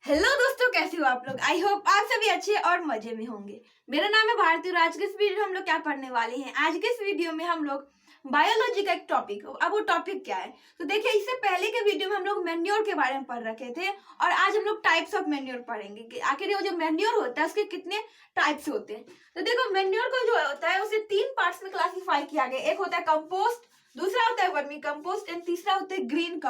Hello दोस्तों, कैसे हो आप लोग। आई होप आप सभी अच्छे और मजे में होंगे। मेरा नाम है भारती और आज के इस वीडियो में हम लोग क्या पढ़ने वाले हैं। आज के इस वीडियो में हम लोग बायोलॉजी का एक टॉपिक, अब वो टॉपिक क्या है तो देखिए, इससे पहले के वीडियो में हम लोग मैन्योर के बारे में पढ़ रखे थे और आज हम लोग टाइप्स ऑफ मैन्योर पढ़ेंगे कि आखिर वो जो मैन्योर होता है उसके कितने टाइप्स होते हैं। तो देखो, मैन्योर को जो होता है उसे 3 पार्ट्स में क्लासीफाई किया गया। एक होता है कंपोस्ट, दूसरा होता है वर्मी कंपोस्ट एंड तीसरा होता है ग्रीन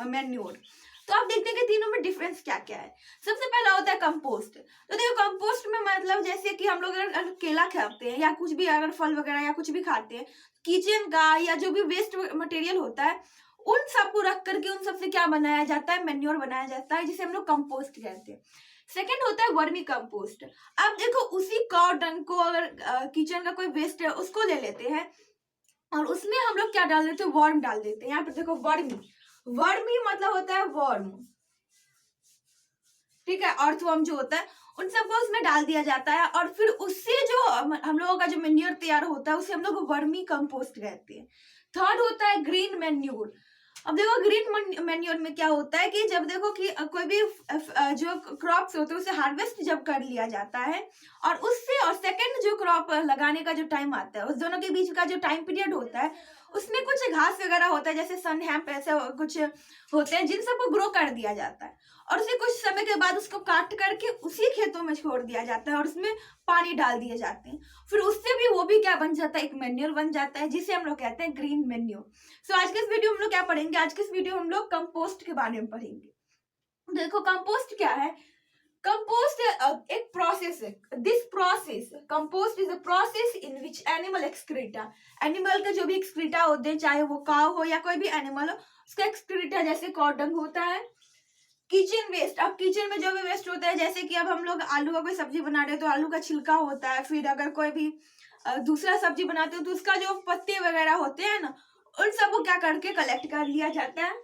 मैन्योर। तो आप देखते हैं कि तीनों में डिफरेंस क्या क्या है। सबसे पहला होता है कंपोस्ट। तो देखो, कंपोस्ट में मतलब जैसे कि हम लोग अगर केला खाते हैं या कुछ भी, अगर फल वगैरह या कुछ भी खाते हैं, किचन का या जो भी वेस्ट मटेरियल होता है उन सबको रख करके उन सबसे क्या बनाया जाता है, मैन्योर बनाया जाता है, जिसे हम लोग कंपोस्ट कहते हैं। सेकेंड होता है वर्मी कंपोस्ट। अब देखो, उसी काव डंग को, अगर किचन का कोई वेस्ट है उसको ले लेते हैं और उसमें हम लोग क्या डाल देते हैं, वर्म डाल देते हैं। यहाँ पर देखो, वर्मी, वर्मी मतलब होता है वर्म, ठीक है, अर्थवर्म जो होता है उन सबको उसमें डाल दिया जाता है और फिर उससे जो हम लोगों का जो मैन्योर तैयार होता है उसे हम लोग वर्मी कंपोस्ट कहते हैं। थर्ड होता है ग्रीन मैन्योर। अब देखो, ग्रीन मैन्योर में क्या होता है कि जब देखो कि कोई भी जो क्रॉप्स होते हैं उसे हार्वेस्ट जब कर लिया जाता है और उससे और सेकंड जो क्रॉप लगाने का जो टाइम आता है, उस दोनों के बीच का जो टाइम पीरियड होता है उसमें कुछ घास वगैरह होता है, जैसे सन हैम्प ऐसे कुछ होते हैं जिन सबको ग्रो कर दिया जाता है और उसे कुछ समय के बाद उसको काट करके उसी खेतों में छोड़ दिया जाता है और उसमें पानी डाल दिए जाते हैं। फिर उससे भी वो भी क्या बन जाता है, एक मैन्योर बन जाता है, जिसे हम लोग कहते हैं ग्रीन मैन्योर। सो आज के इस वीडियो में हम लोग क्या पढ़ेंगे, आज के इस वीडियो में हम लोग कंपोस्ट के बारे में पढ़ेंगे। देखो, कंपोस्ट क्या है। कंपोस्ट एक प्रोसेस है। This process, compost is a process in which animal excreta, animal के जो भी एक्सक्रीटा होते हैं, चाहे वो काव हो या कोई भी एनिमल हो, उसका एक्सक्रीटा जैसे कॉ डंग होता है। किचन वेस्ट, अब किचन में जो भी वेस्ट होता है, जैसे कि अब हम लोग आलू का कोई सब्जी बना रहे हैं तो आलू का छिलका होता है, फिर अगर कोई भी दूसरा सब्जी बनाते हो तो उसका जो पत्ते वगैरह होते हैं ना, उन सबको क्या करके कलेक्ट कर लिया जाता है।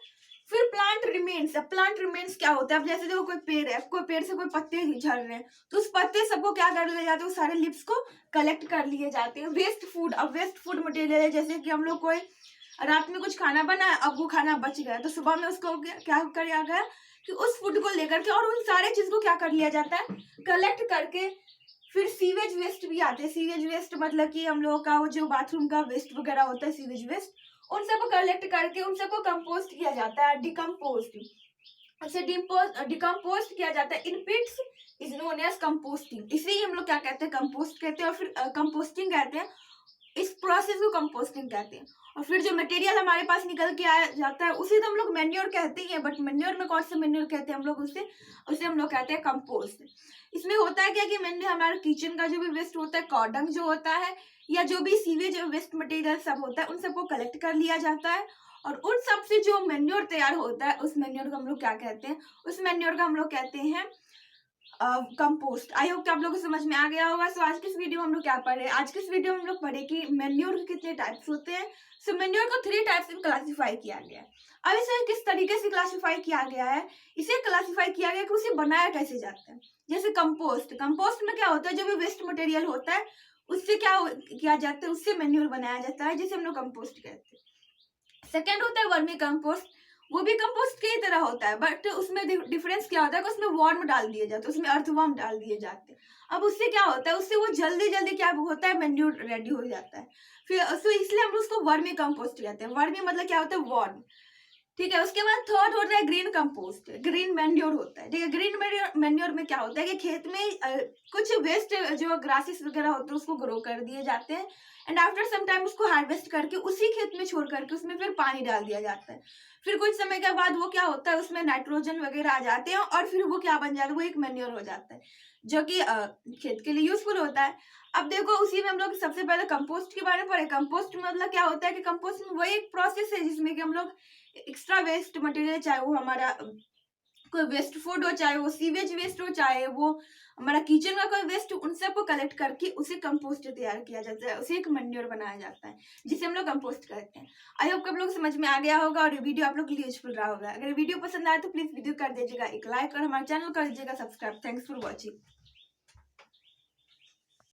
फिर प्लांट रिमेन्स, अब प्लांट रिमेन्स क्या होता है, अब जैसे देखो कोई पेड़ है, कोई पेड़ से कोई पत्ते झड़ रहे हैं तो उस पत्ते सबको क्या कर लिया जाता है, सारे लिप्स को कलेक्ट कर लिए जाते हैं। वेस्ट फूड, अब वेस्ट फूड मटेरियल है, जैसे कि हम लोग कोई रात में कुछ खाना बनाया, अब वो खाना बच गया तो सुबह में उसको क्या किया गया कि उस फूड को लेकर के और उन सारे चीज को क्या कर लिया जाता है, कलेक्ट करके। फिर सीवेज वेस्ट भी आते हैं। सीवेज वेस्ट मतलब कि हम लोगों का वो जो बाथरूम का वेस्ट वगैरह होता है, सीवेज वेस्ट, उन सबको कलेक्ट करके उन सबको कंपोस्ट किया जाता है, डिकम्पोस्ट। उसे डिकम्पोस्ट किया जाता है इन पिट्स, इज नोन एज कंपोस्टिंग। इसे हम लोग क्या कहते हैं, कंपोस्ट कहते हैं और फिर कंपोस्टिंग कहते हैं। इस प्रोसेस को कंपोस्टिंग कहते हैं। और फिर जो मटेरियल हमारे पास निकल के आया जाता है उसे तो हम लोग मैन्योर कहते ही हैं, बट मैन्योर में कौन सा मैन्योर कहते हैं हम लोग, उसे उसे हम लोग कहते हैं कंपोस्ट। इसमें होता है क्या कि मैंने हमारा किचन का जो भी वेस्ट होता है, कॉडंग जो होता है या जो भी सीवेज वेस्ट मटेरियल सब होता है, उन सबको कलेक्ट कर लिया जाता है और उन सब से जो मैन्योर तैयार होता है उस मैन्योर को हम लोग क्या कहते हैं, उस मैन्योर का हम लोग कहते हैं कंपोस्ट। आई होप कि आप लोगों को समझ में आ गया होगा। सो आज के इस वीडियो में हम लोग क्या पढ़ रहे हैं, आज के इस वीडियो में हम लोग पढ़े कि मैन्योर के कितने टाइप्स होते हैं। सो मैन्योर को 3 टाइप्स में क्लासिफाई किया गया है। अब इसे किस तरीके से क्लासिफाई किया गया है, इसे क्लासिफाई किया गया कि उसे बनाया कैसे जाता है। जैसे कंपोस्ट, कंपोस्ट में क्या होता है, जो भी वेस्ट मटेरियल होता है उससे क्या किया जाता है, उससे मैन्योर बनाया जाता है, जिसे हम लोग कंपोस्ट कहते हैं। सेकेंड होता है वर्मी कंपोस्ट। वो भी कंपोस्ट की ही तरह होता है, बट उसमें डिफरेंस क्या होता है कि उसमें वर्म डाल दिए जाते हैं, उसमें अर्थवर्म डाल दिए जाते हैं। अब उससे क्या होता है, उससे वो जल्दी जल्दी क्या होता है, मैन्योर रेडी हो जाता है। फिर इसलिए हम उसको वर्मी कंपोस्ट कहते हैं। वर्मी मतलब क्या होता है, वर्म, ठीक है। उसके बाद थर्ड होता है ग्रीन कंपोस्ट, ग्रीन मैन्योर होता है, ठीक है। ग्रीन मैन्योर में क्या होता है कि खेत में कुछ वेस्ट जो ग्रासेस वगैरह होते हैं उसको ग्रो कर दिए जाते हैं एंड आफ्टर सम टाइम उसको हार्वेस्ट करके उसी खेत में छोड़ करके उसमें फिर पानी डाल दिया जाता है। फिर कुछ समय के बाद वो क्या होता है, उसमें नाइट्रोजन वगैरह आ जाते हैं और फिर वो क्या बन जाता है, वो एक मैन्योर हो जाता है जो कि खेत के लिए यूजफुल होता है। अब देखो, उसी में हम लोग सबसे पहले कंपोस्ट के बारे में पढ़े। कंपोस्ट मतलब क्या होता है कि कंपोस्ट में वही एक प्रोसेस है जिसमें कि हम लोग एक्स्ट्रा वेस्ट मटेरियल, चाहे वो हमारा कोई वेस्ट फूड हो, चाहे वो सीवेज वेस्ट हो, चाहे वो हमारा किचन का कोई वेस्ट, उन सबको कलेक्ट करके उसे कंपोस्ट तैयार किया जाता है, उसे एक मैन्योर बनाया जाता है, जिसे हम लोग कंपोस्ट कहते हैं। आई होप आप लोग समझ में आ गया होगा और ये वीडियो आप लोग के लिए यूजफुल रहा होगा। अगर वीडियो पसंद आए तो प्लीज वीडियो कर दीजिएगा एक लाइक और हमारे चैनल कर दीजिएगा सब्सक्राइब। Thanks for watching.